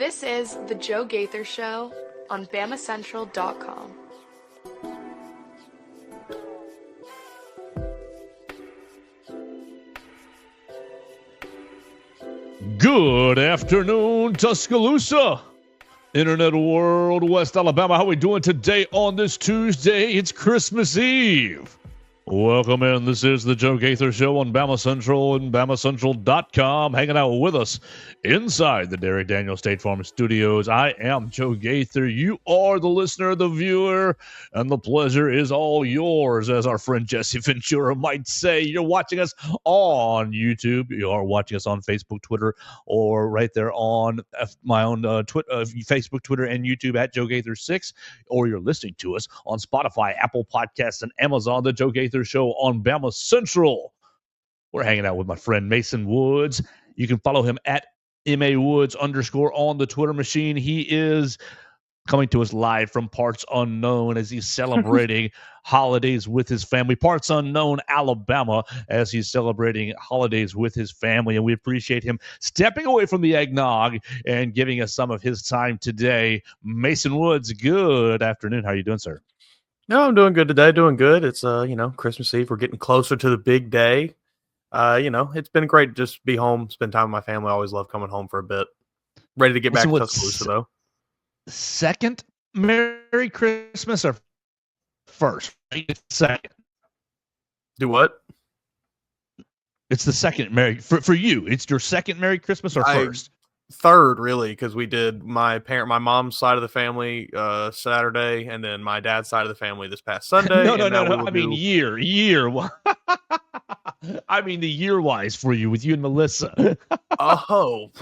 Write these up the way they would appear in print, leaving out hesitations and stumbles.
This is The Joe Gaither Show on BamaCentral.com. Good afternoon, Tuscaloosa, Internet World, West Alabama. How are we doing today on this Tuesday? It's Christmas Eve. Welcome in. This is the Joe Gaither Show on Bama Central and BamaCentral.com. Hanging out with us inside the Derek Daniel State Farm Studios. I am Joe Gaither. You are the listener, the viewer, and the pleasure is all yours, as our friend Jesse Ventura might say. You're watching us on YouTube. You are watching us on Facebook, Twitter, or right there on my own Facebook, Twitter, and YouTube at Joe Gaither 6, or you're listening to us on Spotify, Apple Podcasts, and Amazon. The Joe Gaither Show on Bama Central. We're hanging out with my friend Mason Woods. You can follow him at MAWoods_ on the Twitter machine. He is coming to us live from Parts Unknown as he's celebrating holidays with his family. Parts Unknown, Alabama, as he's celebrating holidays with his family. And we appreciate him stepping away from the eggnog and giving us some of his time today. Mason Woods, good afternoon. How are you doing, sir? No, I'm doing good today. Doing good. It's Christmas Eve. We're getting closer to the big day. It's been great to just be home, spend time with my family. I always love coming home for a bit. Ready to get back to Tuscaloosa though. Second Merry Christmas or first? Second. Do what? It's the second Merry for you. It's your second Merry Christmas or first? Third, really, because we did my mom's side of the family Saturday, and then my dad's side of the family this past Sunday. No. I mean year. I mean the year-wise for you with you and Melissa. Of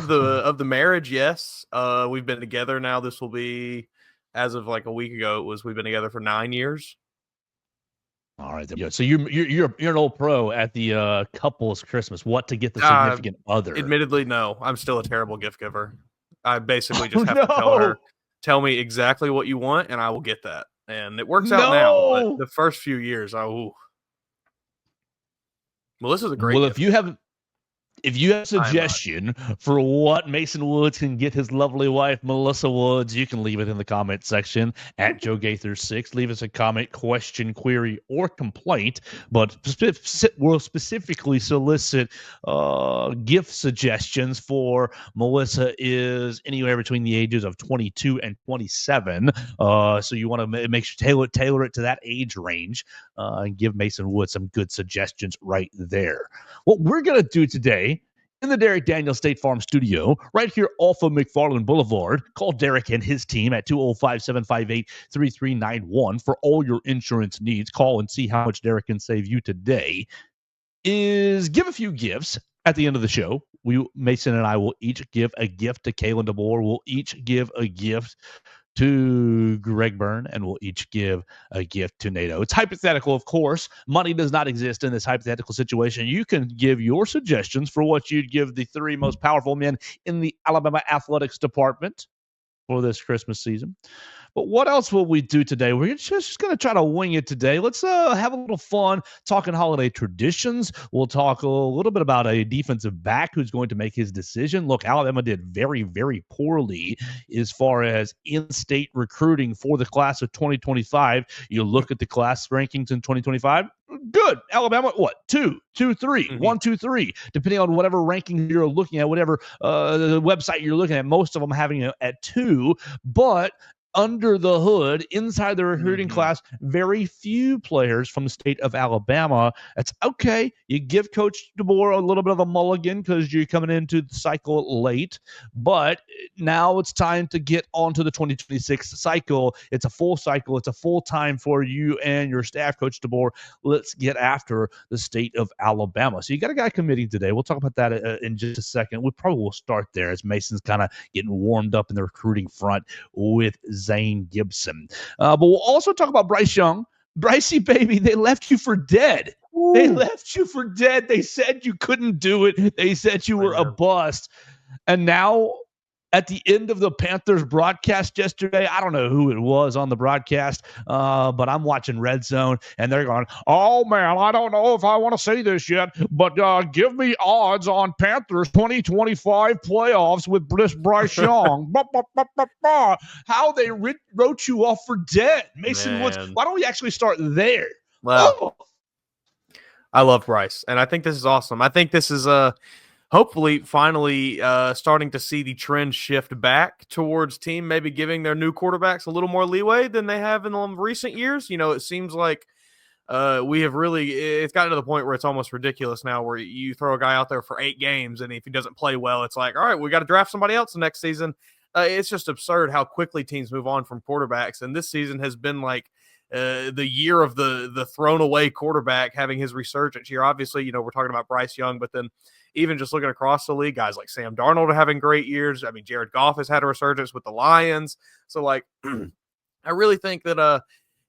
the marriage, yes. We've been together now. This will be, as of like a week ago, we've been together for 9 years. All right, then. So you're an old pro at the couple's Christmas. What to get the significant other? Admittedly, no. I'm still a terrible gift giver. I basically just have to tell her, tell me exactly what you want, and I will get that. And it works out now. But the first few years, Melissa's a great. Well, gift. If you have a suggestion for what Mason Woods can get his lovely wife, Melissa Woods, you can leave it in the comment section at Joe Gaither 6. Leave us a comment, question, query, or complaint. But we'll specifically solicit gift suggestions for Melissa is anywhere between the ages of 22 and 27. So you want to make sure tailor it to that age range and give Mason Woods some good suggestions right there. What we're going to do today in the Derek Daniel State Farm Studio, right here off of McFarland Boulevard. Call Derek and his team at 205-758-3391 for all your insurance needs. Call and see how much Derek can save you today. Is give a few gifts at the end of the show. Mason and I will each give a gift to Kalen DeBoer. We'll each give a gift to Greg Byrne, and we'll each give a gift to NATO. It's hypothetical, of course. Money does not exist in this hypothetical situation. You can give your suggestions for what you'd give the three most powerful men in the Alabama athletics department for this Christmas season. But what else will we do today? We're just going to try to wing it today. Let's have a little fun talking holiday traditions. We'll talk a little bit about a defensive back who's going to make his decision. Look, Alabama did very, very poorly as far as in-state recruiting for the class of 2025. You look at the class rankings in 2025, good. Alabama, what? 2, 2, 3, 1, 2, 3, depending on whatever ranking you're looking at, whatever website you're looking at. Most of them having it at 2, but under the hood, inside the recruiting class, very few players from the state of Alabama. That's okay. You give Coach DeBoer a little bit of a mulligan because you're coming into the cycle late. But now it's time to get onto the 2026 cycle. It's a full cycle. It's a full time for you and your staff, Coach DeBoer. Let's get after the state of Alabama. So you got a guy committing today. We'll talk about that in just a second. We probably will start there as Mason's kind of getting warmed up in the recruiting front with Zane Gibson. But we'll also talk about Bryce Young. Brycey, baby, they left you for dead. Ooh. They left you for dead. They said you couldn't do it. They said you were a bust. And now at the end of the Panthers broadcast yesterday. I don't know who it was on the broadcast, but I'm watching Red Zone, and they're going, "Oh, man, I don't know if I want to say this yet, but give me odds on Panthers 2025 playoffs with Bryce Young." How they wrote you off for dead. Mason Woods, why don't we actually start there? Well, I love Bryce, and I think this is awesome. I think this is hopefully finally starting to see the trend shift back towards team maybe giving their new quarterbacks a little more leeway than they have in the recent years. You know, it seems like we have really, it's gotten to the point where it's almost ridiculous now, where you throw a guy out there for 8 games, and if he doesn't play well, it's like, all right, we got to draft somebody else the next season. It's just absurd how quickly teams move on from quarterbacks, and this season has been like the year of the thrown away quarterback having his resurgence here. Obviously, you know, we're talking about Bryce Young, but then even just looking across the league, guys like Sam Darnold are having great years. I mean, Jared Goff has had a resurgence with the Lions. So, like, I really think that,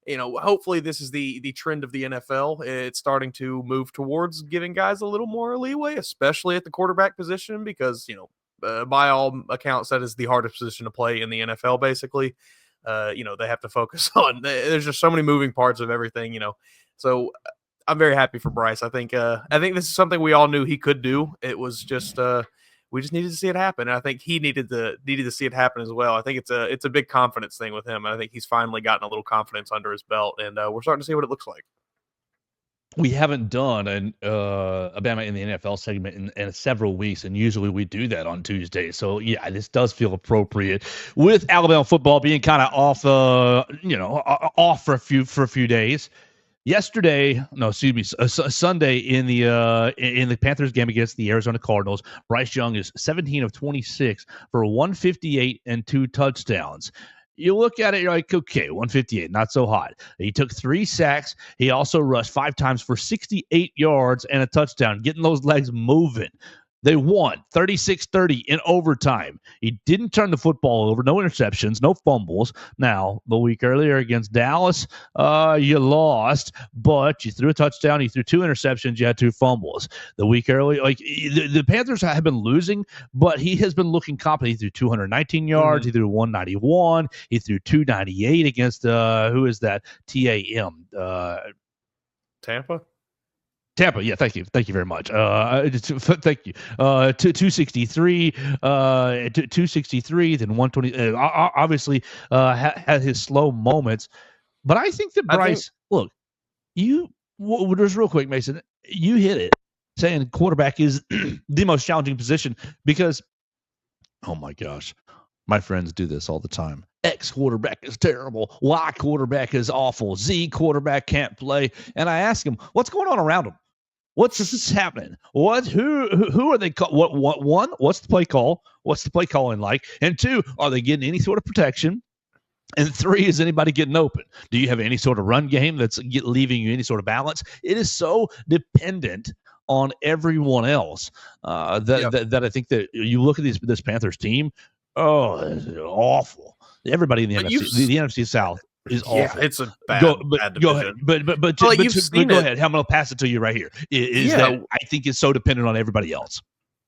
you know, hopefully this is the trend of the NFL. It's starting to move towards giving guys a little more leeway, especially at the quarterback position, because, you know, by all accounts, that is the hardest position to play in the NFL, basically. You know, they have to focus on, there's just so many moving parts of everything, you know. So I'm very happy for Bryce. I think this is something we all knew he could do. It was just we just needed to see it happen. And I think he needed to see it happen as well. I think it's a big confidence thing with him. And I think he's finally gotten a little confidence under his belt, and we're starting to see what it looks like. We haven't done an Alabama in the NFL segment in several weeks, and usually we do that on Tuesday. So yeah, this does feel appropriate with Alabama football being kind of off, off for a few days. Yesterday, Sunday in the Panthers game against the Arizona Cardinals, Bryce Young is 17 of 26 for 158 and 2 touchdowns. You look at it, you're like, okay, 158, not so hot. He took 3 sacks. He also rushed 5 times for 68 yards and a touchdown, getting those legs moving. They won 36-30 in overtime. He didn't turn the football over. No interceptions, no fumbles. Now, the week earlier against Dallas, you lost, but you threw a touchdown. You threw 2 interceptions. You had 2 fumbles. The week earlier, like the Panthers have been losing, but he has been looking competent. He threw 219 yards. He threw 191. He threw 298 against, who is that? TAM. Tampa, yeah, thank you very much. Thank you. 263, 263, then 120. Obviously, had his slow moments, but I think that Bryce. Look, just real quick, Mason, you hit it, saying quarterback is the most challenging position because, oh my gosh, my friends do this all the time. X quarterback is terrible. Y quarterback is awful. Z quarterback can't play. And I ask him, what's going on around him? What's happening? Who are they? One? What's the play call? What's the play calling like? And 2, are they getting any sort of protection? And 3, is anybody getting open? Do you have any sort of run game that's leaving you any sort of balance? It is so dependent on everyone else that I think that you look at this Panthers team. Oh, it's awful. Everybody in the NFC South is awful. Yeah, it's a bad division. Go ahead. But go ahead. I'm going to pass it to you right here. That I think is so dependent on everybody else.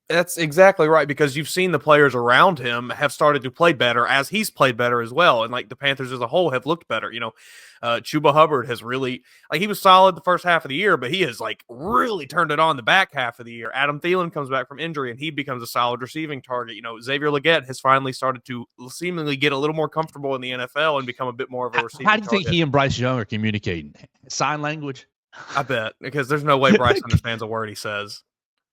That's exactly right, because you've seen the players around him have started to play better as he's played better as well. And like the Panthers as a whole have looked better. You know, Chuba Hubbard has really, like, he was solid the first half of the year, but he has like really turned it on the back half of the year. Adam Thielen comes back from injury and he becomes a solid receiving target. You know, Xavier Legette has finally started to seemingly get a little more comfortable in the NFL and become a bit more of a receiving target. How do you think he and Bryce Young are communicating? Sign language? I bet, because there's no way Bryce understands a word he says.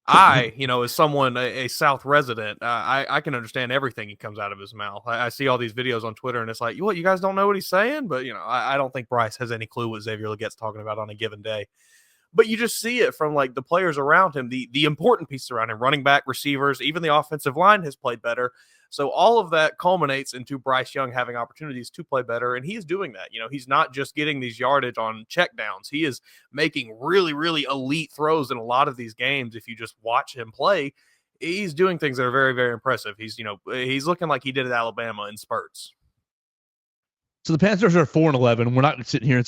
I, as someone, a South resident, I can understand everything he comes out of his mouth. I see all these videos on Twitter, and it's like, you guys don't know what he's saying? But, I don't think Bryce has any clue what Xavier Legette's talking about on a given day. But you just see it from, like, the players around him, the important pieces around him, running back, receivers, even the offensive line has played better. So all of that culminates into Bryce Young having opportunities to play better, and he is doing that. He's not just getting these yardage on checkdowns. He is making really, really elite throws in a lot of these games. If you just watch him play, he's doing things that are very, very impressive. He's looking like he did at Alabama in spurts. So the Panthers are 4-11. We're not sitting here and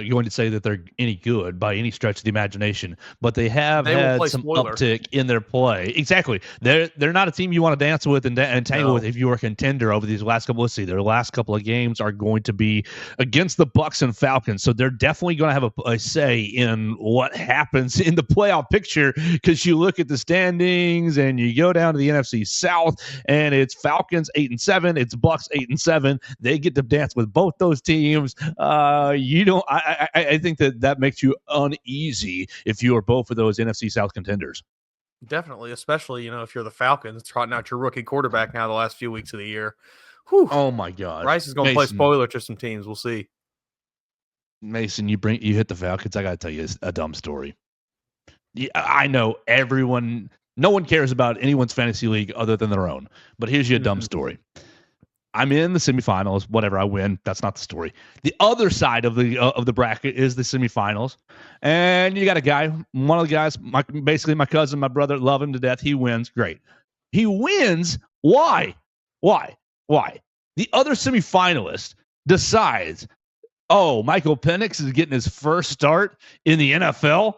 going to say that they're any good by any stretch of the imagination, but they have had some uptick in their play. Exactly. They're not a team you want to dance with and tangle with if you are a contender over these last couple. Let's see, their last couple of games are going to be against the Bucs and Falcons, so they're definitely going to have a say in what happens in the playoff picture, because you look at the standings and you go down to the NFC South, and it's Falcons 8-7, it's Bucs 8-7. They get to dance with both those teams. I think that makes you uneasy if you are both of those NFC South contenders. Definitely, especially if you're the Falcons trotting out your rookie quarterback now the last few weeks of the year. Whew. Oh my God, Bryce is going to play spoiler to some teams. We'll see. Mason, you hit the Falcons. I got to tell you a dumb story. I know no one cares about anyone's fantasy league other than their own. But here's your dumb story. I'm in the semifinals. Whatever, I win. That's not the story. The other side of the bracket is the semifinals, and you got a guy. One of the guys, basically my cousin, my brother, love him to death. He wins. Great. He wins. Why? The other semifinalist decides, oh, Michael Penix is getting his first start in the NFL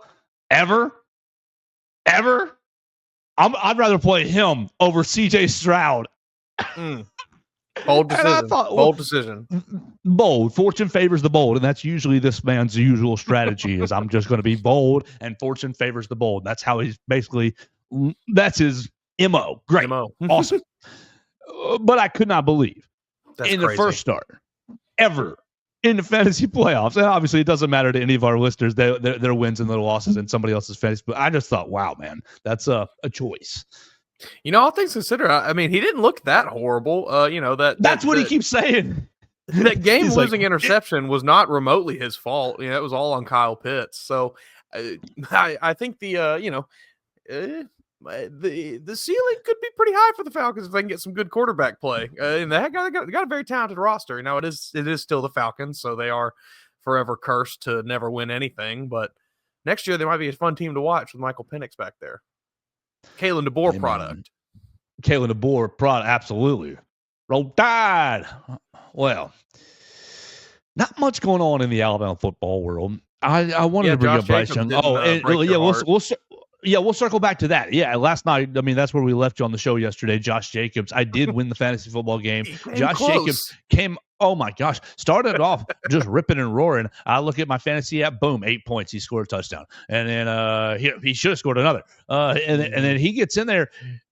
ever. I'd rather play him over CJ Stroud. Bold decision. Bold decision. Bold. Fortune favors the bold, and that's usually this man's usual strategy. Is I'm just going to be bold, and fortune favors the bold. That's how he's that's his MO. Great, awesome. But I could not believe that's the first start ever in the fantasy playoffs, and obviously it doesn't matter to any of our listeners their wins and their losses in somebody else's fantasy. But I just thought, wow, man, that's a choice. All things considered, I mean, he didn't look that horrible. That's what he keeps saying. That game-losing interception was not remotely his fault. It was all on Kyle Pitts. So I think the ceiling could be pretty high for the Falcons if they can get some good quarterback play. And they got a very talented roster. Now it is still the Falcons, so they are forever cursed to never win anything. But next year they might be a fun team to watch with Michael Penix back there. Kalen DeBoer product. Kalen DeBoer product, absolutely. Roll Tide. Well, not much going on in the Alabama football world. I wanted to bring up Bryce Young. We'll circle back to that. Yeah, last night, I mean, that's where we left you on the show yesterday. Josh Jacobs. I did win the fantasy football game. Josh Jacobs came. Oh my gosh! Started off just ripping and roaring. I look at my fantasy app. Boom, 8 points. He scored a touchdown, and then he should have scored another. And then he gets in there.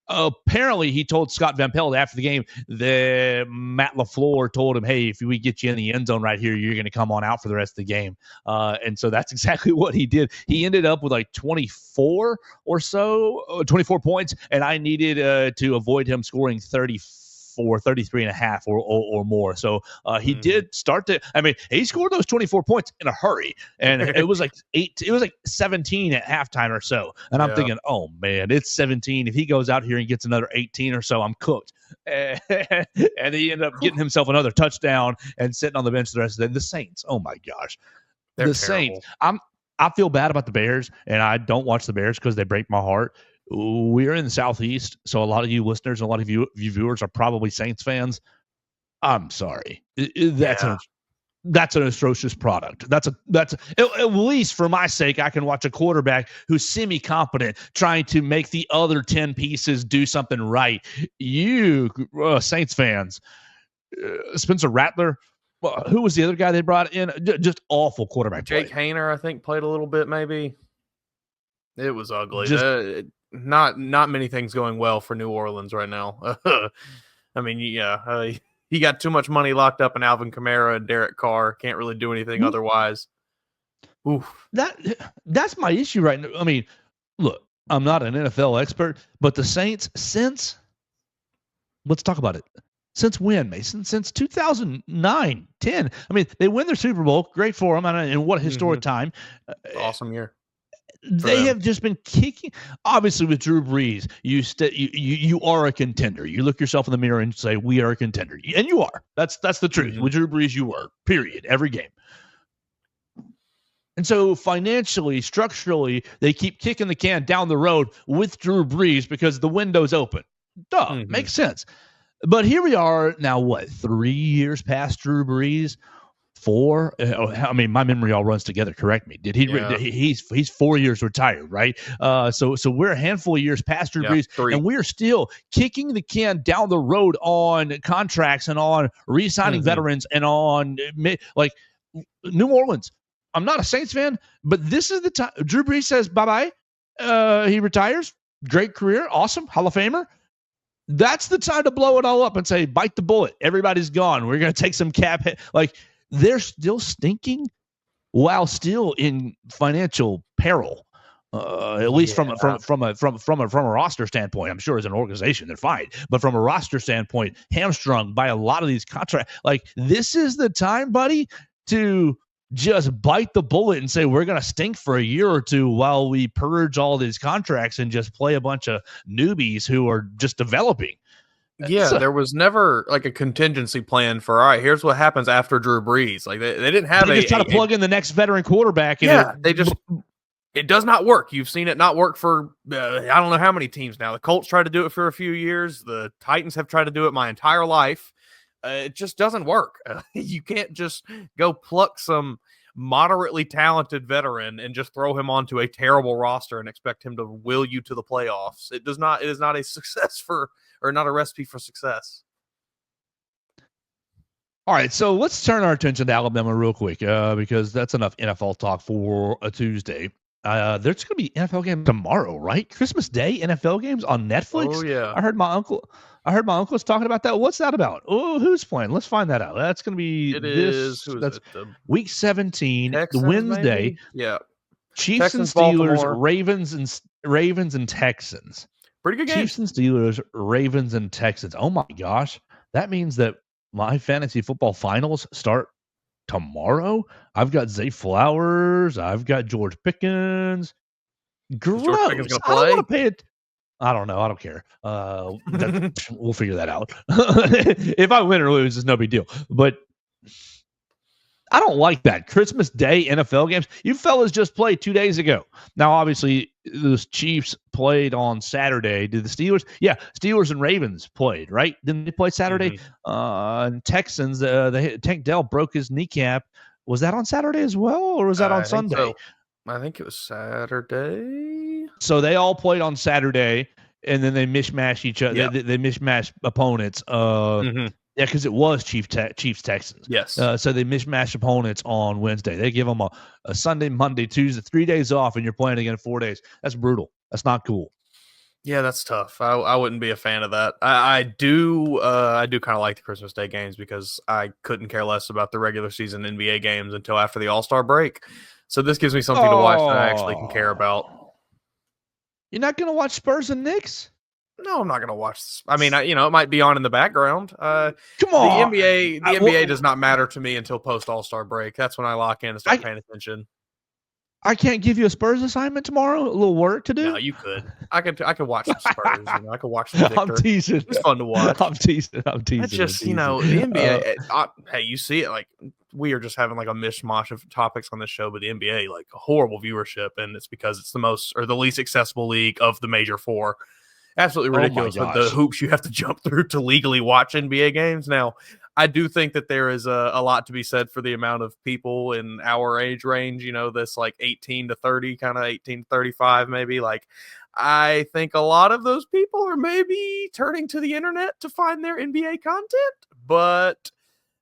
Apparently, he told Scott Van Pelt after the game that Matt LaFleur told him, "Hey, if we get you in the end zone right here, you're going to come on out for the rest of the game." And so that's exactly what he did. He ended up with like 24 points, and I needed to avoid him scoring 33 and a half or more. So he did start to, I mean, he scored those 24 points in a hurry, and it was like 17 at halftime or so. And I'm thinking, oh man, it's 17. If he goes out here and gets another 18 or so, I'm cooked. And he ended up getting himself another touchdown and sitting on the bench the rest of the day. The Saints, oh my gosh. They're the terrible. Saints. I feel bad about the Bears, and I don't watch the Bears because they break my heart. We're in the Southeast, so a lot of you listeners, a lot of you viewers are probably Saints fans. I'm sorry. That's an atrocious product. That's at least for my sake, I can watch a quarterback who's semi-competent trying to make the other 10 pieces do something right. You Saints fans, Spencer Rattler, who was the other guy they brought in? Just awful quarterback Jake play. Hayner, I think, played a little bit maybe. It was ugly. Not many things going well for New Orleans right now. I mean, he got too much money locked up in Alvin Kamara and Derek Carr. Can't really do anything otherwise. Oof. That's my issue right now. I mean, look, I'm not an NFL expert, but the Saints let's talk about it. Since when, Mason? Since 2009, 10. I mean, they win their Super Bowl. Great for them. And what a historic time. Awesome year. They have just been kicking. Obviously, with Drew Brees, you are a contender. You look yourself in the mirror and say, "We are a contender," and you are. That's the truth. With Drew Brees, you were. Period. Every game. And so, financially, structurally, they keep kicking the can down the road with Drew Brees because the window's open. Duh, makes sense. But here we are now, what, 3 years past Drew Brees? 4? I mean, my memory all runs together. Correct me. Did he? Yeah. He's 4 years retired, right? So we're a handful of years past Drew Brees, 3. and we're still kicking the can down the road on contracts and on re-signing veterans and on like New Orleans. I'm not a Saints fan, but this is the time. Drew Brees says bye bye. He retires. Great career, awesome, Hall of Famer. That's the time to blow it all up and say, bite the bullet. Everybody's gone. We're going to take some cap hit. Like, they're still stinking while still in financial peril. At least from a roster standpoint. I'm sure as an organization they're fine, but from a roster standpoint, hamstrung by a lot of these contracts. Like, this is the time, buddy, to just bite the bullet and say we're going to stink for a year or two while we purge all these contracts and just play a bunch of newbies who are just developing. Yeah, there was never like a contingency plan for, all right, here's what happens after Drew Brees. Like they didn't have they just try to plug in the next veteran quarterback. It does not work. You've seen it not work for I don't know how many teams now. The Colts tried to do it for a few years. The Titans have tried to do it my entire life. It just doesn't work. You can't just go pluck some moderately talented veteran and just throw him onto a terrible roster and expect him to will you to the playoffs. It is not a success or not a recipe for success. All right, so let's turn our attention to Alabama real quick because that's enough NFL talk for a Tuesday. There's going to be NFL games tomorrow, right? Christmas Day NFL games on Netflix. Oh yeah, I heard my uncle was talking about that. What's that about? Oh, who's playing? Let's find that out. That's going to be week 17, Texans, Wednesday. Maybe? Yeah, Chiefs Texans, and Steelers, Baltimore. Ravens and Texans. Pretty good game. Chiefs and Steelers, Ravens and Texans. Oh my gosh, that means that my fantasy football finals start tomorrow. I've got Zay Flowers. I've got George Pickens. Gross. George Pickens gonna play? I don't want to pay it. I don't know. I don't care. We'll figure that out. If I win or lose, it's no big deal. But I don't like that. Christmas Day NFL games. You fellas just played 2 days ago. Now, obviously, the Chiefs played on Saturday. Did the Steelers? Yeah, Steelers and Ravens played, right? Didn't they play Saturday? And Texans, Tank Dell broke his kneecap. Was that on Saturday as well, or was that on Sunday? So. I think it was Saturday. So they all played on Saturday, and then they mishmashed each other. Yep. They mishmashed opponents. Yeah, because it was Chiefs Texans. Yes. So they mishmashed opponents on Wednesday. They give them a Sunday, Monday, Tuesday, 3 days off, and you're playing again 4 days. That's brutal. That's not cool. Yeah, that's tough. I wouldn't be a fan of that. I do kind of like the Christmas Day games because I couldn't care less about the regular season NBA games until after the All-Star break. So this gives me something to watch that I actually can care about. You're not going to watch Spurs and Knicks? No, I'm not going to watch this. I mean, it might be on in the background. Come on. The NBA does not matter to me until post All-Star break. That's when I lock in and start paying attention. I can't give you a Spurs assignment tomorrow? A little work to do? No, you could. I could watch some Spurs. I could watch some Victor. I'm teasing. It's fun to watch. I'm teasing. It's just, the NBA, hey, you see it, like, we are just having like a mishmash of topics on this show, but the NBA, like, a horrible viewership, and it's because it's the least accessible league of the major four. Absolutely ridiculous with the hoops you have to jump through to legally watch NBA games. Now, I do think that there is a lot to be said for the amount of people in our age range, this like 18 to 30, kind of 18 to 35 maybe. Like, I think a lot of those people are maybe turning to the internet to find their NBA content, but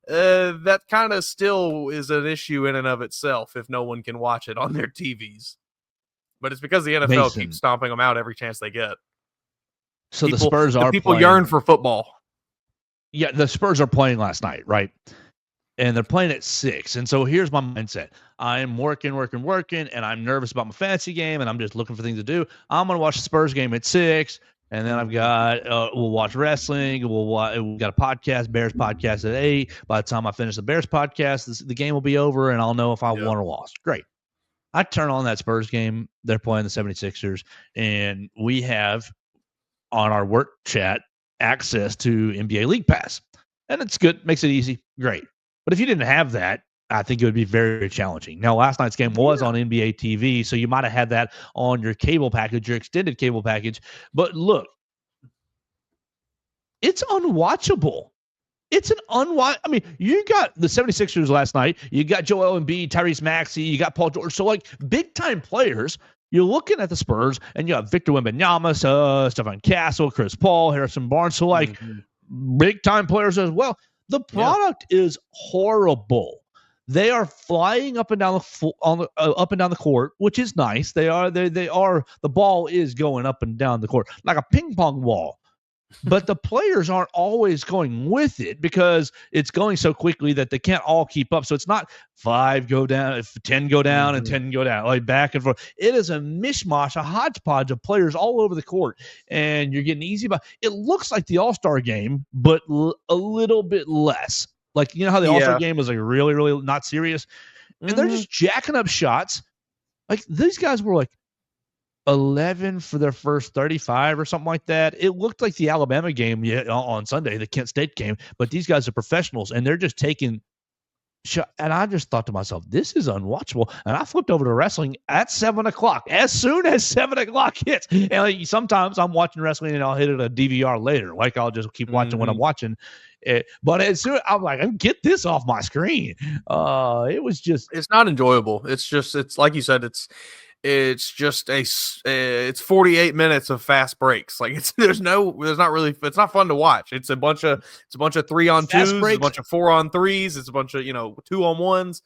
that kind of still is an issue in and of itself if no one can watch it on their TVs. But it's because the NFL keeps stomping them out every chance they get. So the Spurs are people yearn for football. Yeah, the Spurs are playing last night, right? And they're playing at 6. And so here's my mindset. I'm working, and I'm nervous about my fantasy game, and I'm just looking for things to do. I'm going to watch the Spurs game at 6, and then I've got we'll watch wrestling. We've got a podcast, Bears podcast at 8. By the time I finish the Bears podcast, the game will be over, and I'll know if I won or lost. Great. I turn on that Spurs game. They're playing the 76ers, and we have on our work chat access to NBA League Pass. And it's good. Makes it easy. Great. But if you didn't have that, I think it would be very, very challenging. Now, last night's game was on NBA TV, so you might have had that on your cable package, your extended cable package. But look, it's unwatchable. It's an I mean, you got the 76ers last night. You got Joel Embiid, Tyrese Maxey. You got Paul George. So, like, big-time players. You're looking at the Spurs, and you got Victor Wembanyama, Stephen Castle, Chris Paul, Harrison Barnes. So, like, big-time players as well. The product is horrible. They are flying up and down the court, which is nice. They are. The ball is going up and down the court like a ping pong ball. But the players aren't always going with it because it's going so quickly that they can't all keep up. So it's not 5 go down, 10 go down, and 10 go down, like back and forth. It is a mishmash, a hodgepodge of players all over the court, and you're getting easy. But it looks like the All-Star game, but a little bit less. Like, you know how the All-Star game was like really, really not serious? And they're just jacking up shots. Like, these guys were like 11 for their first 35 or something like that. It looked like the Alabama game on Sunday, the Kent State game, but these guys are professionals, and they're just taking shots. And I just thought to myself, this is unwatchable. And I flipped over to wrestling at 7 o'clock, as soon as 7 o'clock hits. And like, sometimes I'm watching wrestling, and I'll hit it a DVR later. Like, I'll just keep watching when I'm watching it. But as soon I'm like, get this off my screen. It was just, it's not enjoyable. It's like you said, it's just it's 48 minutes of fast breaks. Like, it's not fun to watch. It's a bunch of 3-on-2s, a bunch of 4-on-3s, it's a bunch of 2-on-1s.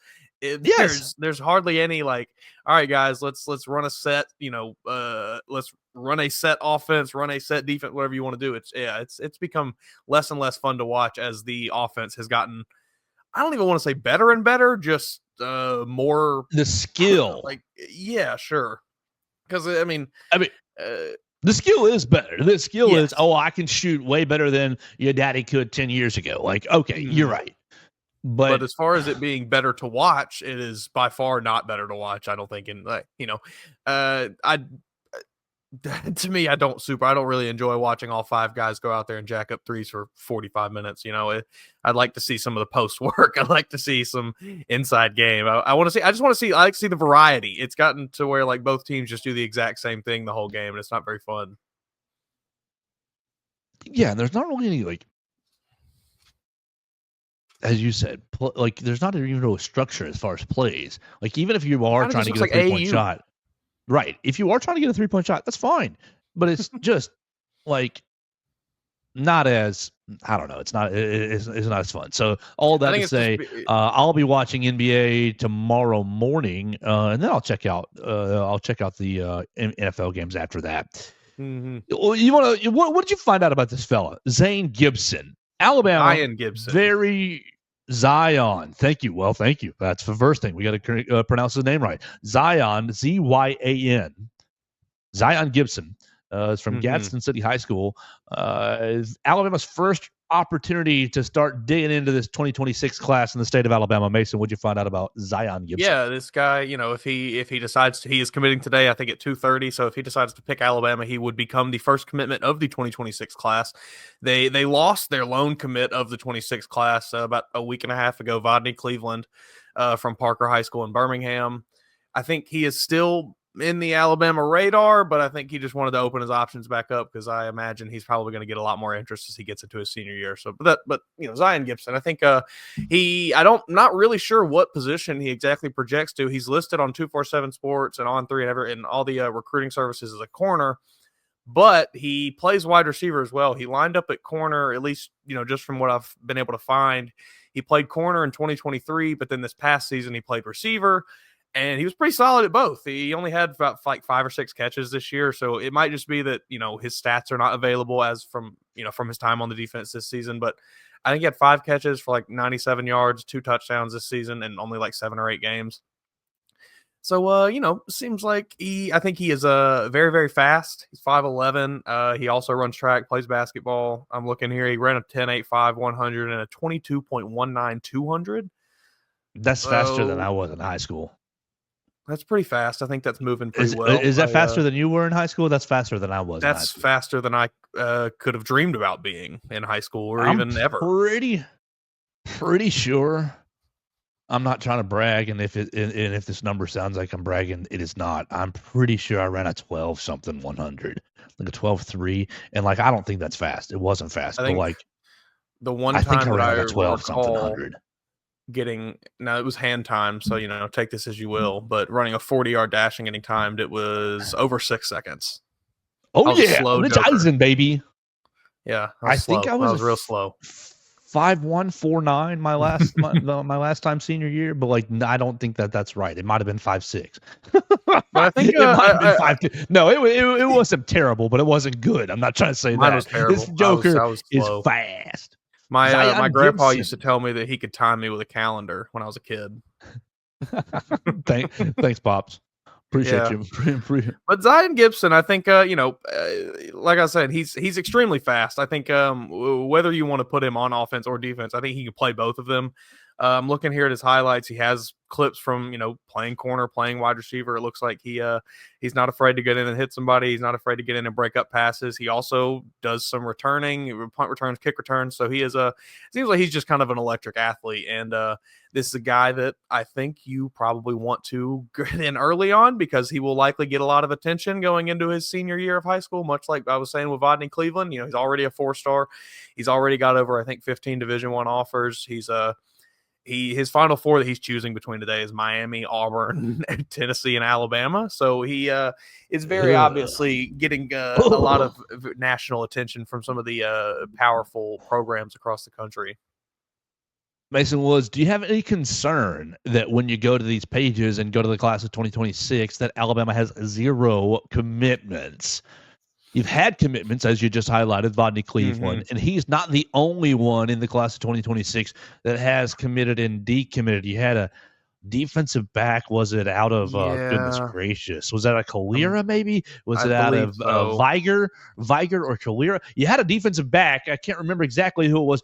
There's hardly any like, all right guys, let's run a set, let's run a set offense, run a set defense, whatever you want to do. It's become less and less fun to watch as the offense has gotten, I don't even want to say better and better, just more the skill. Like, yeah, sure. Because I mean, the skill is better. The skill is, I can shoot way better than your daddy could 10 years ago. Like, okay, you're right. But as far as it being better to watch, it is by far not better to watch, I don't think. And to me, I don't really enjoy watching all 5 guys go out there and jack up threes for 45 minutes. I'd like to see some of the post work. I'd like to see some inside game. I like to see the variety. It's gotten to where like both teams just do the exact same thing the whole game, and it's not very fun. Yeah, there's not really any, like, as you said, like, there's not even a structure as far as plays. Like, even if you are trying to get a 3-point shot. Right. If you are trying to get a 3-point shot, that's fine. But it's just like not as, I don't know. It's not as fun. So all that to say, I'll be watching NBA tomorrow morning, and then I'll check out the NFL games after that. Mm-hmm. What did you find out about this fella, Zane Gibson, Alabama? Zion Gibson. Zion. Thank you. Well, thank you. That's the first thing. We got to pronounce his name right. Zion, Zyan. Zion Gibson is from Gadsden City High School. Is Alabama's first opportunity to start digging into this 2026 class in the state of Alabama. Mason, what'd you find out about Zion Gibson? Yeah, this guy, if he decides he is committing today, I think at 2:30. So if he decides to pick Alabama, he would become the first commitment of the 2026 class. They lost their lone commit of the 26 class about a week and a half ago, Vodney Cleveland from Parker High School in Birmingham. I think he is still in the Alabama radar, but I think he just wanted to open his options back up because I imagine he's probably going to get a lot more interest as he gets into his senior year. So, but Zion Gibson, I think not really sure what position he exactly projects to. He's listed on 247 Sports and On3 and all the recruiting services as a corner, but he plays wide receiver as well. He lined up at corner, at least, just from what I've been able to find. He played corner in 2023, but then this past season he played receiver. And he was pretty solid at both. He only had about 5 or 6 catches this year. So it might just be that, his stats are not available as from his time on the defense this season. But I think he had 5 catches for like 97 yards, 2 touchdowns this season, and only like 7 or 8 games. So, seems like I think he is very, very fast. He's 5'11". He also runs track, plays basketball. I'm looking here. He ran a 10.85 100 and a 22.19 200. That's faster than I was in high school. That's pretty fast. I think that's moving pretty well. Is that faster than you were in high school? That's faster than I was. That's faster than I could have dreamed about being in high school or even ever. Pretty sure I'm not trying to brag, and if this number sounds like I'm bragging, it is not. I'm pretty sure I ran a 12 something 100, like a 12.3, and like I don't think that's fast. It wasn't fast, I but think like the one I think time I that ran I like a 12 something recall 100. now it was hand time, so take this as you will, but running a 40-yard dash and getting timed, it was over 6 seconds. Oh I was a yeah, slow Rich joker. Eisen, baby. Yeah, I think I was real slow. 5'1", 4'9" my last my last time senior year, but like I don't think that's right. It might have been 5'6". But I think it might have been 5'2". No, it wasn't terrible, but it wasn't good. I'm not trying to say mine that. was terrible. This Joker I was is slow. fast. My Zion grandpa Gibson. used to tell me that he could time me with a calendar when I was a kid. Thanks, Pops. Appreciate you. But Zion Gibson, I think, like I said, he's extremely fast. I think whether you want to put him on offense or defense, I think he can play both of them. Looking here at his highlights, he has clips from playing corner, playing wide receiver. It looks like he's not afraid to get in and hit somebody. He's not afraid to get in and break up passes. He also does some returning, punt returns, kick returns. So he is seems like he's just kind of an electric athlete. And this is a guy that I think you probably want to get in early on because he will likely get a lot of attention going into his senior year of high school, much like I was saying with Vodney Cleveland. He's already a 4-star. He's already got over, I think, 15 Division I offers. His Final Four that he's choosing between today is Miami, Auburn, Tennessee, and Alabama. So he is very obviously getting a lot of national attention from some of the powerful programs across the country. Mason Woods, do you have any concern that when you go to these pages and go to the class of 2026 that Alabama has 0 commitments? You've had commitments, as you just highlighted, Vodney Cleveland, and he's not the only one in the class of 2026 that has committed and decommitted. You had a defensive back. Was it out of goodness gracious? Was that a Kalira maybe? Was it out of Viger or Kalira? You had a defensive back. I can't remember exactly who it was.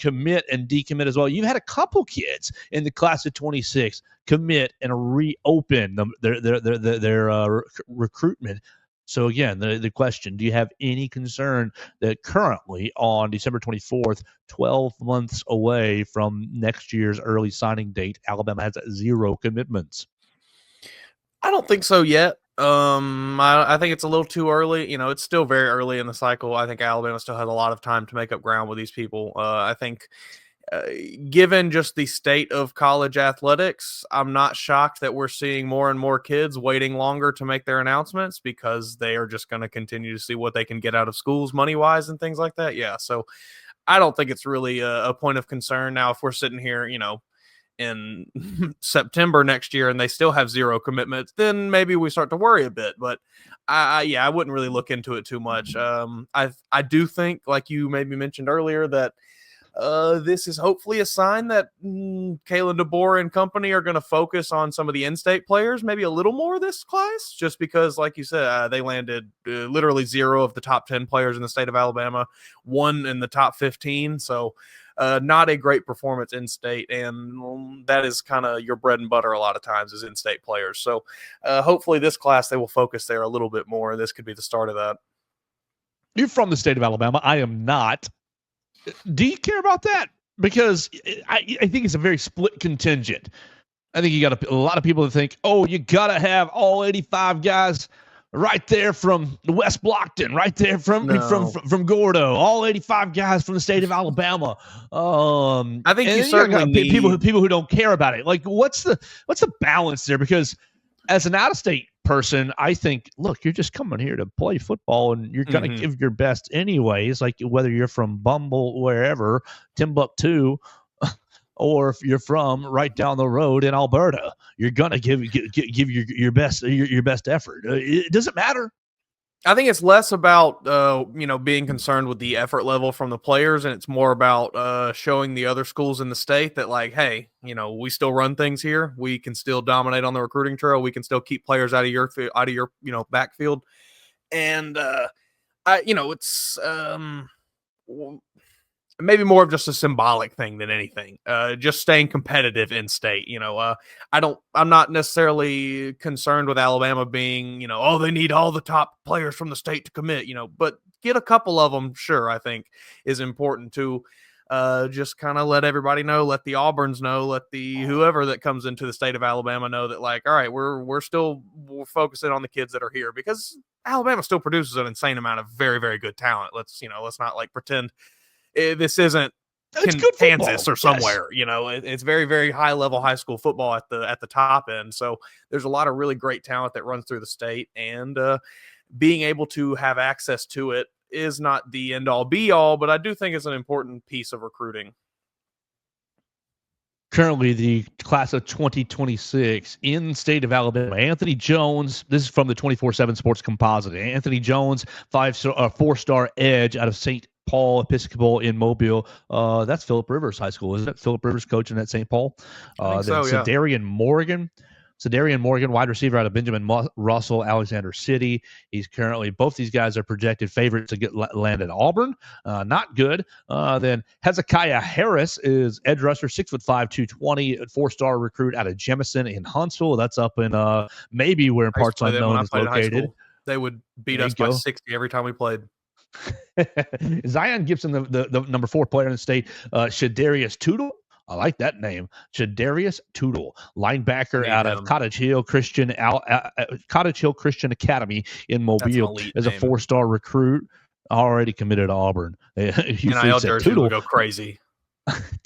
Commit and decommit as well. You've had a couple kids in the class of 26 commit and reopen their recruitment. So again, the question, do you have any concern that currently on December 24th, 12 months away from next year's early signing date, Alabama has 0 commitments? I don't think so yet. I think it's a little too early. It's still very early in the cycle. I think Alabama still has a lot of time to make up ground with these people. I think given just the state of college athletics, I'm not shocked that we're seeing more and more kids waiting longer to make their announcements because they are just going to continue to see what they can get out of schools money-wise and things like that. Yeah, so I don't think it's really a point of concern. Now, if we're sitting here, in September next year and they still have 0 commitments, then maybe we start to worry a bit. But I wouldn't really look into it too much. I do think, like you maybe mentioned earlier, that this is hopefully a sign that Kalen DeBoer and company are going to focus on some of the in-state players, maybe a little more this class, just because, like you said, they landed literally 0 of the top 10 players in the state of Alabama, 1 in the top 15. So not a great performance in-state, and that is kind of your bread and butter a lot of times is in-state players. So hopefully this class, they will focus there a little bit more. This could be the start of that. You're from the state of Alabama. I am not. Do you care about that? Because I think it's a very split contingent. I think you got a lot of people that think, oh, you got to have all 85 guys right there from West Blockton, right there from Gordo, all 85 guys from the state of Alabama. I think you certainly need people who don't care about it. Like, what's the balance there? Because as an out-of-state person, I think, look, you're just coming here to play football and you're going to give your best anyways, like whether you're from Bumble, wherever, Timbuktu, or if you're from right down the road in Alberta, you're going to give your best effort. It doesn't matter. I think it's less about, being concerned with the effort level from the players, and it's more about showing the other schools in the state that, like, hey, we still run things here. We can still dominate on the recruiting trail. We can still keep players out of your backfield. And, it's maybe more of just a symbolic thing than anything. Just staying competitive in state. I'm not necessarily concerned with Alabama being, they need all the top players from the state to commit, but get a couple of them, sure, I think is important too. just kind of let everybody know, let the Auburns know, let the whoever that comes into the state of Alabama know that, like, all right, we're focusing on the kids that are here, because Alabama still produces an insane amount of very, very good talent. Let's not like pretend this isn't Kansas or somewhere. Yes. It's very, very high level high school football at the top end. So there's a lot of really great talent that runs through the state, and being able to have access to it is not the end all be all, but I do think it's an important piece of recruiting. Currently, the class of 2026 in the state of Alabama, Anthony Jones, this is from the 24/7 Sports Composite. Anthony Jones, 4-star edge out of St. Paul Episcopal in Mobile. That's Phillip Rivers High School, isn't it? Phillip Rivers coaching at St. Paul. I think so, yeah. Darian Morgan, wide receiver out of Benjamin Russell, Alexander City. He's currently, both these guys are projected favorites to get land at Auburn. Not good. Then Hezekiah Harris is edge rusher, 6'5", 220, 4-star recruit out of Jemison in Huntsville. That's up in maybe where in parts unknown is located. They would beat us by 60 every time we played. Zion Gibson, the number 4 player in the state. Shadarius Tootle. I like that name. Shadarius Tootle, linebacker out of Cottage Hill Christian Academy in Mobile, is a 4-star recruit, already committed to Auburn. NIL jersey will go crazy.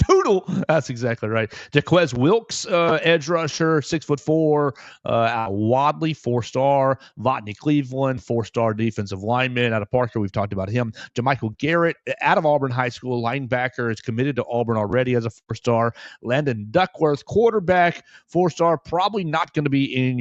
Tootle, that's exactly right. Jaquez Wilkes, edge rusher, 6'4", out of Wadley, 4-star. Votney Cleveland, 4-star defensive lineman out of Parker. We've talked about him. JaMichael Garrett, out of Auburn High School, linebacker, is committed to Auburn already as a 4-star. Landon Duckworth, quarterback, 4-star, probably not going to be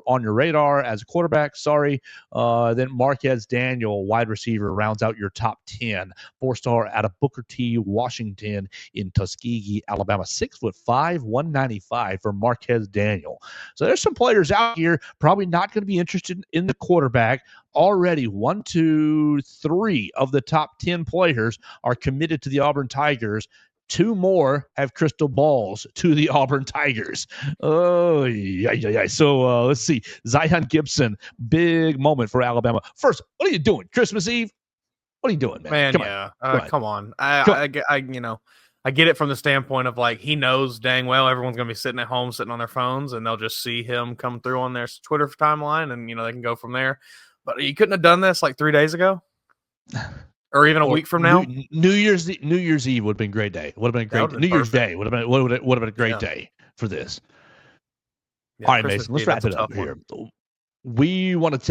on your radar as a quarterback. Sorry. Then Marquez Daniel, wide receiver, rounds out your top 10. 4-star out of Booker T, Washington, in Tuskegee, Alabama. 6'5", 195 for Marquez Daniel. So there's some players out here probably not going to be interested in the quarterback. Already 1, 2, 3 of the top 10 players are committed to the Auburn Tigers. 2 more have crystal balls to the Auburn Tigers. Oh, yeah. So let's see. Zion Gibson, big moment for Alabama. First, what are you doing? Christmas Eve? What are you doing, man? Come on. I get it from the standpoint of, like, he knows dang well everyone's going to be sitting at home, sitting on their phones, and they'll just see him come through on their Twitter timeline, and, they can go from there. But you couldn't have done this like 3 days ago, or even a week from now. New Year's Eve would have been a great day. Would have been a great. New Year's Day would have been a great day for this. Yeah, all right, Mason. Let's wrap it up here. We want to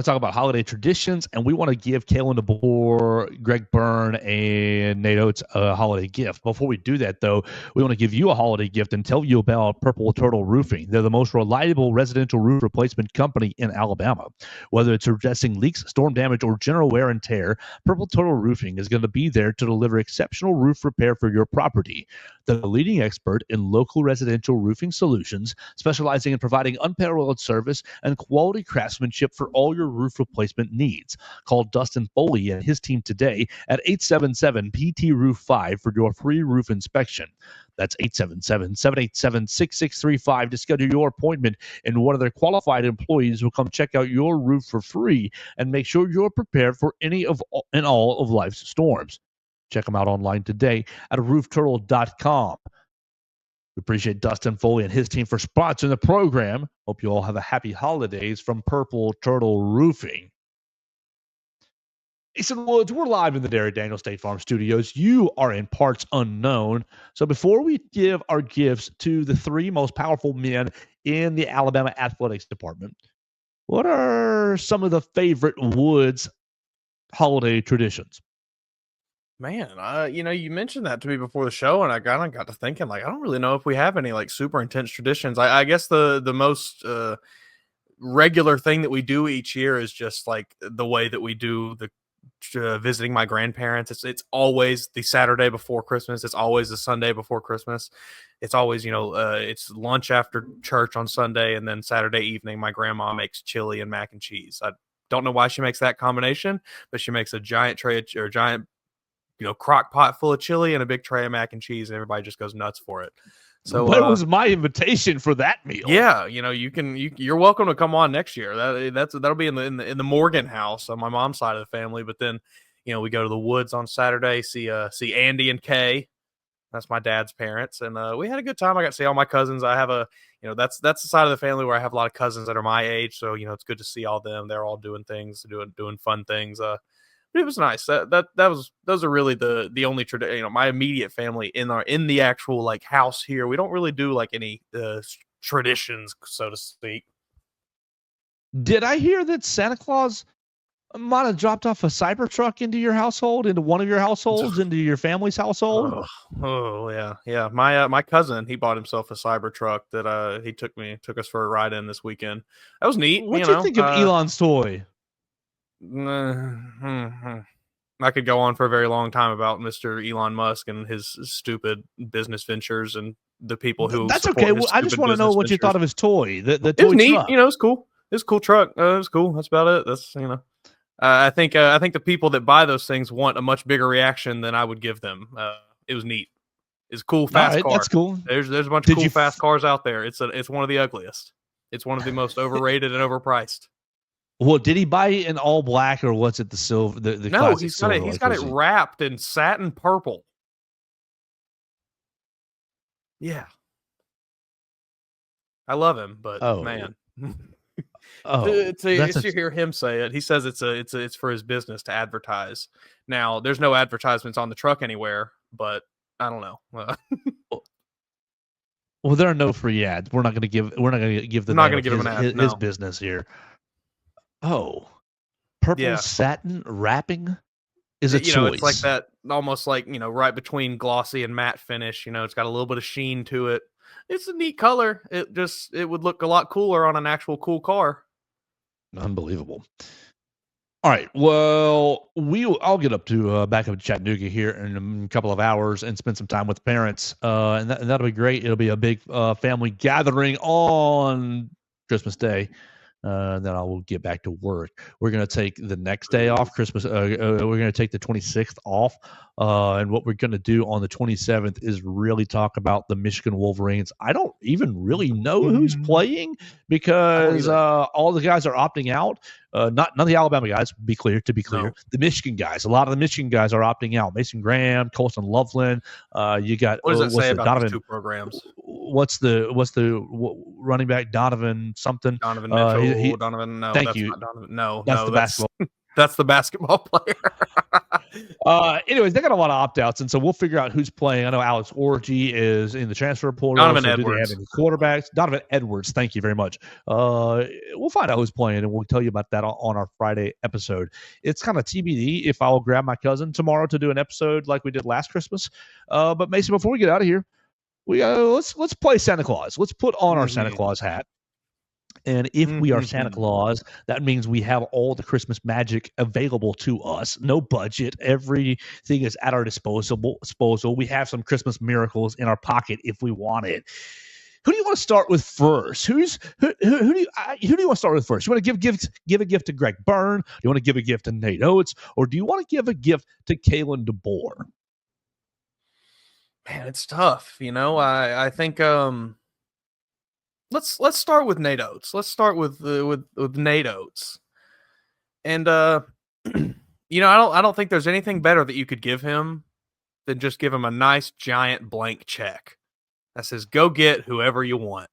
talk about holiday traditions, and we want to give Kalen DeBoer, Greg Byrne, and Nate Oats a holiday gift. Before we do that, though, we want to give you a holiday gift and tell you about Purple Turtle Roofing. They're the most reliable residential roof replacement company in Alabama. Whether it's addressing leaks, storm damage, or general wear and tear, Purple Turtle Roofing is going to be there to deliver exceptional roof repair for your property. They're the leading expert in local residential roofing solutions, specializing in providing unparalleled service and quality craftsmanship for all your roof replacement needs. Call Dustin Foley and his team today at 877-PT-ROOF-5 for your free roof inspection. That's 877-787-6635 to schedule your appointment, and one of their qualified employees will come check out your roof for free and make sure you're prepared for any and all of life's storms. Check them out online today at roofturtle.com. We appreciate Dustin Foley and his team for sponsoring the program. Hope you all have a happy holidays from Purple Turtle Roofing. Mason Woods, we're live in the Derek Daniel State Farm Studios. You are in parts unknown. So before we give our gifts to the 3 most powerful men in the Alabama Athletics Department, what are some of the favorite Woods holiday traditions? Man, you mentioned that to me before the show, and I got to thinking, like, I don't really know if we have any, like, super intense traditions. I guess the most regular thing that we do each year is just, like, the way that we do the visiting my grandparents. It's always the Saturday before Christmas. It's always the Sunday before Christmas. It's always, it's lunch after church on Sunday, and then Saturday evening, my grandma makes chili and mac and cheese. I don't know why she makes that combination, but she makes a giant crock pot full of chili and a big tray of mac and cheese, and everybody just goes nuts for it. So that was my invitation for that meal. Yeah, you're welcome to come on next year. That'll be in the Morgan house on my mom's side of the family. But then, we go to the woods on Saturday, see Andy and Kay. That's my dad's parents, and we had a good time. I got to see all my cousins. I have that's the side of the family where I have a lot of cousins that are my age, so it's good to see all them. They're all doing things, doing fun things. It was nice. Those are really the only tradition. My immediate family in the actual like house here. We don't really do like any traditions, so to speak. Did I hear that Santa Claus might have dropped off a Cybertruck into your household, into one of your households, into your family's household? Oh yeah. My cousin, he bought himself a Cybertruck that he took us for a ride in this weekend. That was neat. What do you think of Elon's toy? I could go on for a very long time about Mr. Elon Musk and his stupid business ventures and the people who. That's okay. Well, I just want to know what you thought of his toy. The toy was neat. truck. It was cool. It's a cool truck. It was cool. That's about it. That's I think the people that buy those things want a much bigger reaction than I would give them. It was neat. It's a cool, fast car. That's cool. There's a bunch of cool, fast cars out there. It's one of the ugliest. It's one of the most overrated and overpriced. Well, did he buy it in all black or what's it the silver? The no, he's got it wrapped in satin purple. Yeah, I love him, but man. To hear him say it, he says it's for his business to advertise. Now, there's no advertisements on the truck anywhere, but I don't know. Well, there are no free ads. We're not going to give the his business here. Oh, purple satin wrapping is a choice. It's like that, almost like right between glossy and matte finish. It's got a little bit of sheen to it. It's a neat color. It would look a lot cooler on an actual cool car. Unbelievable. All right. Well, I'll get up to back up to Chattanooga here in a couple of hours and spend some time with parents. And that'll be great. It'll be a big family gathering on Christmas Day. Then I will get back to work. We're going to take the next day off, Christmas. We're going to take the 26th off. And what we're going to do on the 27th is really talk about the Michigan Wolverines. I don't even really know who's playing because all the guys are opting out. Not the Alabama guys, to be clear. No. The Michigan guys. A lot of the Michigan guys are opting out. Mason Graham, Colston Loveland. You got what does it say about those two programs? What's the running back Donovan something? Donovan Mitchell. Donovan. No, thank you. Not Donovan. No, that's the basketball. That's the basketball player. Anyways, they got a lot of opt-outs, and so we'll figure out who's playing. I know Alex Orgy is in the transfer portal. Donovan Edwards. Do they have any quarterbacks? Donovan Edwards. Thank you very much. We'll find out who's playing, and we'll tell you about that on our Friday episode. It's kind of TBD if I will grab my cousin tomorrow to do an episode like we did last Christmas. But Mason, before we get out of here, let's play Santa Claus. Let's put on our Santa Claus hat. And if we are Santa Claus, that means we have all the Christmas magic available to us. No budget. Everything is at our disposal. We have some Christmas miracles in our pocket if we want it. Who do you want to start with first? Who do you want to start with first? You want to give a gift to Greg Byrne? Do you want to give a gift to Nate Oats? Or do you want to give a gift to Kalen DeBoer? Man, it's tough. I think let's start with Nate Oats. Let's start with Nate Oats. And I don't think there's anything better that you could give him than just give him a nice giant blank check that says go get whoever you want.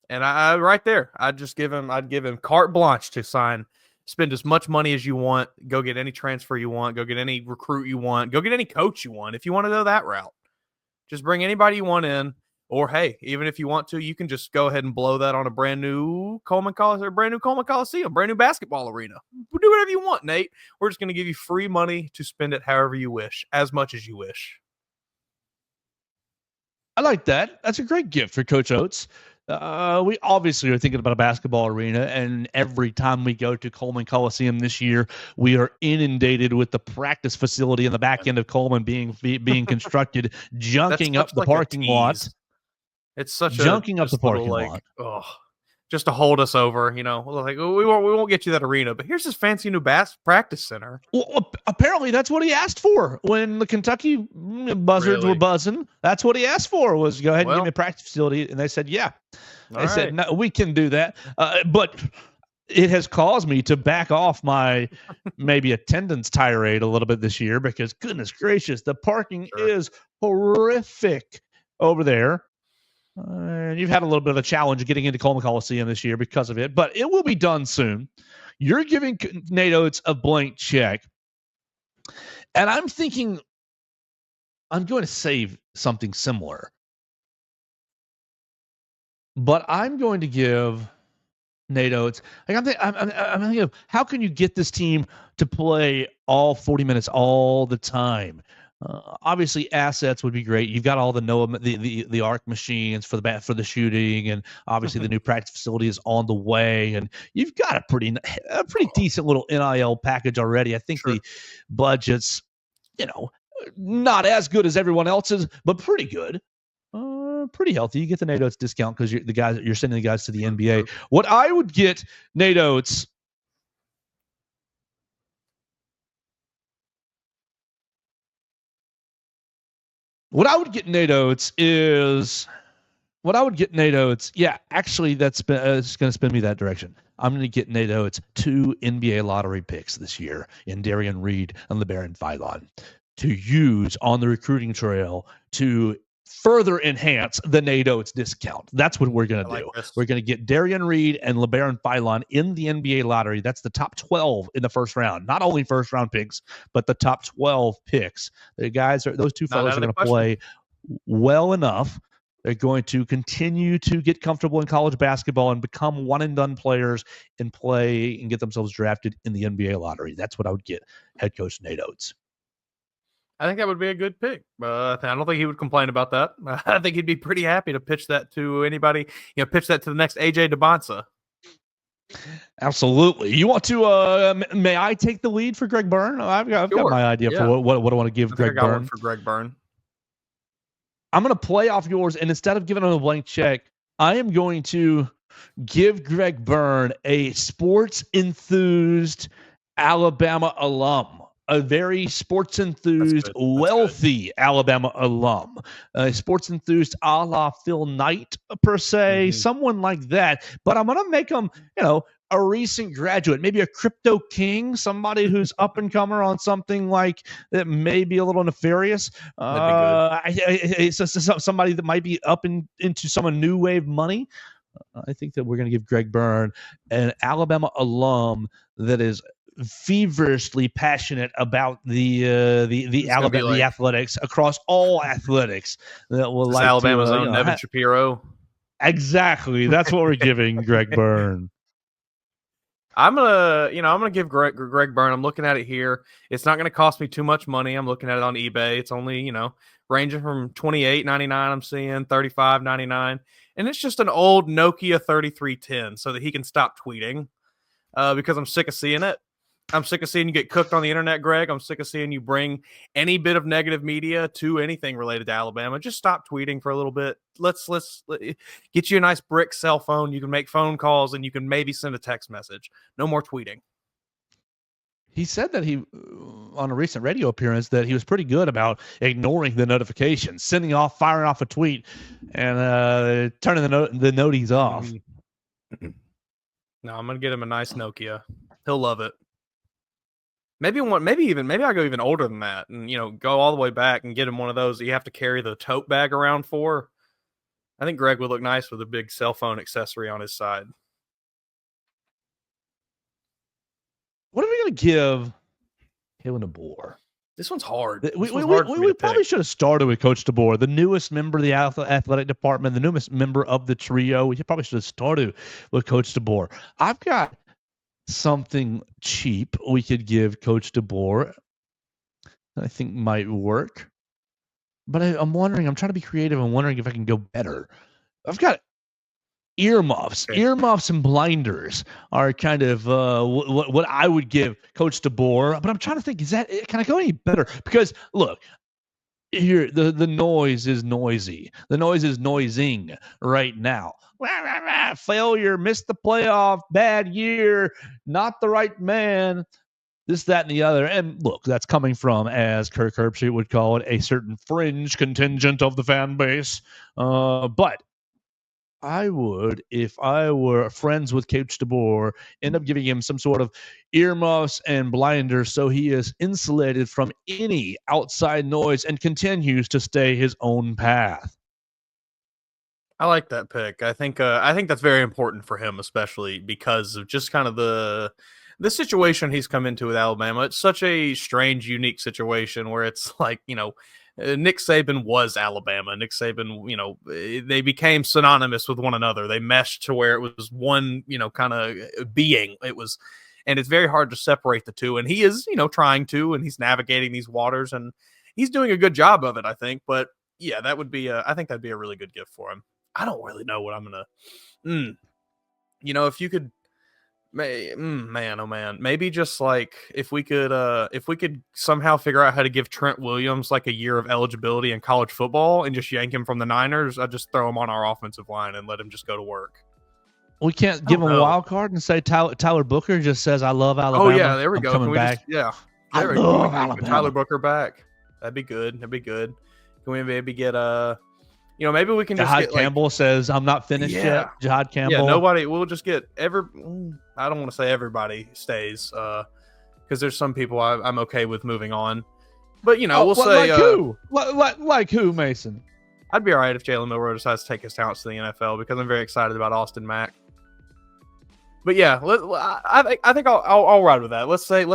And I right there, I'd give him carte blanche to sign. Spend as much money as you want. Go get any transfer you want. Go get any recruit you want. Go get any coach you want. If you want to go that route, just bring anybody you want in. Or hey, even if you want to, you can just go ahead and blow that on a brand new Coleman Coliseum, brand new basketball arena. Do whatever you want, Nate. We're just going to give you free money to spend it however you wish, as much as you wish. I like that. That's a great gift for Coach Oates. We obviously are thinking about a basketball arena, and every time we go to Coleman Coliseum this year, we are inundated with the practice facility in the back end of Coleman being constructed, junking up the parking lot. It's such junking up the parking lot. Oh, just to hold us over, like we won't get you that arena, but here's this fancy new practice center. Well, apparently that's what he asked for when the Kentucky Buzzards were buzzing. That's what he asked for was go ahead and give me a practice facility, and they said yeah. They said no, we can do that, but it has caused me to back off my maybe attendance tirade a little bit this year because, goodness gracious, the parking is horrific over there. And you've had a little bit of a challenge getting into Coleman Coliseum this year because of it, but it will be done soon. You're giving Nate Oats a blank check. And I'm thinking I'm going to save something similar. But I'm going to give Nate Oats. Like I'm thinking of how can you get this team to play all 40 minutes all the time? Obviously, assets would be great. You've got all the arc machines for the shooting, and obviously the new practice facility is on the way. And you've got a pretty decent little NIL package already. I think the budget's, not as good as everyone else's, but pretty good. Pretty healthy. You get the Nate Oats discount because you're sending the guys to the NBA. What I would get Nate Oats. What I would get Nate Oats is. Yeah, actually, it's going to spin me that direction. I'm going to get Nate Oats 2 NBA lottery picks this year in Darian Reed and LeBaron Philon to use on the recruiting trail to further enhance the Nate Oats discount. That's what we're going to do. We're going to get Darian Reed and LeBaron Philon in the NBA lottery. That's the top 12 in the first round. Not only first round picks, but the top 12 picks. Those two fellas are going to play well enough. They're going to continue to get comfortable in college basketball and become one-and-done players and play and get themselves drafted in the NBA lottery. That's what I would get head coach Nate Oats. I think that would be a good pick. I don't think he would complain about that. I think he'd be pretty happy to pitch that to anybody, pitch that to the next AJ DeBonsa. Absolutely. You want to, may I take the lead for Greg Byrne? I've got my idea for what I want to give Greg Byrne. For Greg Byrne. I'm going to play off yours, and instead of giving him a blank check, I am going to give Greg Byrne a sports-enthused Alabama alum, a very sports-enthused, wealthy Alabama alum, a sports-enthused a la Phil Knight, per se, someone like that. But I'm going to make him, a recent graduate, maybe a crypto king, somebody who's up and comer on something like that may be a little nefarious. Somebody that might be up into some new wave money. I think that we're going to give Greg Byrne an Alabama alum that is feverishly passionate about the athletics across all athletics. That will like Alabama's own Nevin Shapiro. Exactly, that's what we're giving Greg Byrne. I'm gonna give Greg Byrne. I'm looking at it here. It's not gonna cost me too much money. I'm looking at it on eBay. It's only ranging from $28.99. I'm seeing $35.99, and it's just an old Nokia 3310, so that he can stop tweeting. Because I'm sick of seeing it. I'm sick of seeing you get cooked on the internet, Greg. I'm sick of seeing you bring any bit of negative media to anything related to Alabama. Just stop tweeting for a little bit. Let's get you a nice brick cell phone. You can make phone calls and you can maybe send a text message. No more tweeting. He said that on a recent radio appearance, that he was pretty good about ignoring the notifications, firing off a tweet, and turning the noties off. No, I'm gonna get him a nice Nokia. He'll love it. Maybe I go even older than that, and go all the way back and get him one of those that you have to carry the tote bag around for. I think Greg would look nice with a big cell phone accessory on his side. What are we gonna give Kalen DeBoer? This one's hard. We probably should have started with Coach DeBoer, the newest member of the athletic department, the newest member of the trio. We probably should have started with Coach DeBoer. I've got something cheap we could give Coach DeBoer that I think might work. But I'm wondering, I'm trying to be creative. I'm wondering if I can go better. I've got earmuffs. Okay. Earmuffs and blinders are kind of what I would give Coach DeBoer. But I'm trying to think, can I go any better? Because, look, here, the noise is noisy. The noise is noising right now. Failure, missed the playoff, bad year, not the right man, this, that, and the other. And look, that's coming from, as Kirk Herbstreit would call it, a certain fringe contingent of the fan base. But I would, if I were friends with Coach DeBoer, end up giving him some sort of earmuffs and blinders so he is insulated from any outside noise and continues to stay his own path. I like that pick. I think that's very important for him, especially because of just kind of the situation he's come into with Alabama. It's such a strange, unique situation where it's like, Nick Saban was Alabama. Nick Saban, they became synonymous with one another. They meshed to where it was one, kind of being. And it's very hard to separate the two. And he is, trying to, and he's navigating these waters, and he's doing a good job of it, I think. But yeah, I think that'd be a really good gift for him. I don't really know what I'm gonna. If you could, man, oh man, maybe just like if we could somehow figure out how to give Trent Williams like a year of eligibility in college football and just yank him from the Niners, I'd just throw him on our offensive line and let him just go to work. We can't give him a wild card and say Tyler Booker just says, "I love Alabama." Oh yeah, there we go. Coming back. I love Alabama. Tyler Booker back. That'd be good. Can we maybe get maybe we can Jahad just get Campbell says, "I'm not finished yet." Jahad Campbell. Yeah, nobody. We'll just get I don't want to say everybody stays, because there's some people I'm okay with moving on. But we'll say like who? Like who, Mason? I'd be all right if Jalen Milroe decides to take his talents to the NFL because I'm very excited about Austin Mack. But yeah, I think I'll ride with that. Let's say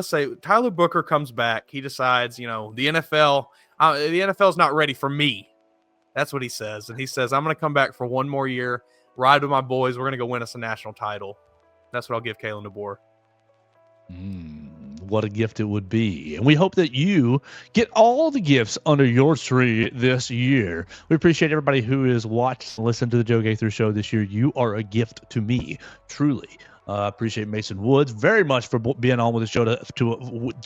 Tyler Booker comes back. He decides, the NFL's not ready for me. That's what he says. And he says, I'm going to come back for one more year, ride with my boys. We're going to go win us a national title. That's what I'll give Kalen DeBoer. What a gift it would be. And we hope that you get all the gifts under your tree this year. We appreciate everybody who has watched and listened to the Joe Gaither Show this year. You are a gift to me, truly. Appreciate Mason Woods very much for being on with the show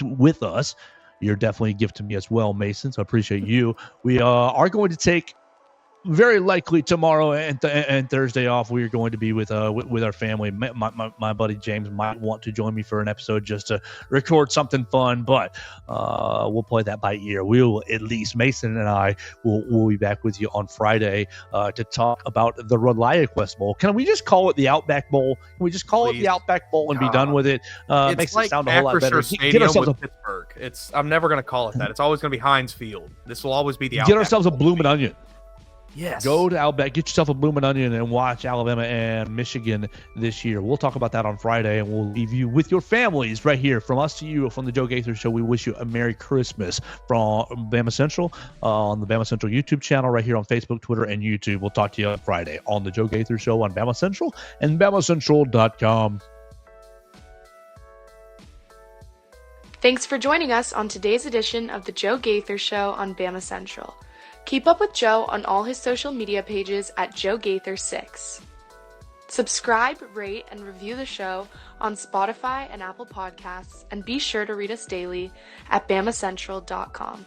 with us. You're definitely a gift to me as well, Mason. So I appreciate you. We are going to take very likely tomorrow and Thursday off. We are going to be with our family. My buddy James might want to join me for an episode just to record something fun, but we'll play that by ear. We will, at least Mason and I will be back with you on Friday to talk about the ReliaQuest Bowl. Can we just call it the Outback Bowl? Can we just call it the Outback Bowl and be done with it? Makes it sound a whole lot better. Get ourselves Pittsburgh. I'm never going to call it that. It's always going to be Heinz Field. This will always be the Outback. Get ourselves a bloomin' onion. Yes. Go to Outback, get yourself a bloomin' onion, and watch Alabama and Michigan this year. We'll talk about that on Friday, and we'll leave you with your families right here. From us to you, from the Joe Gaither Show, we wish you a Merry Christmas from Bama Central on the Bama Central YouTube channel right here on Facebook, Twitter, and YouTube. We'll talk to you on Friday on the Joe Gaither Show on Bama Central and BamaCentral.com. Thanks for joining us on today's edition of the Joe Gaither Show on Bama Central. Keep up with Joe on all his social media pages at Joe Gaither6. Subscribe, rate, and review the show on Spotify and Apple Podcasts, and be sure to read us daily at BamaCentral.com.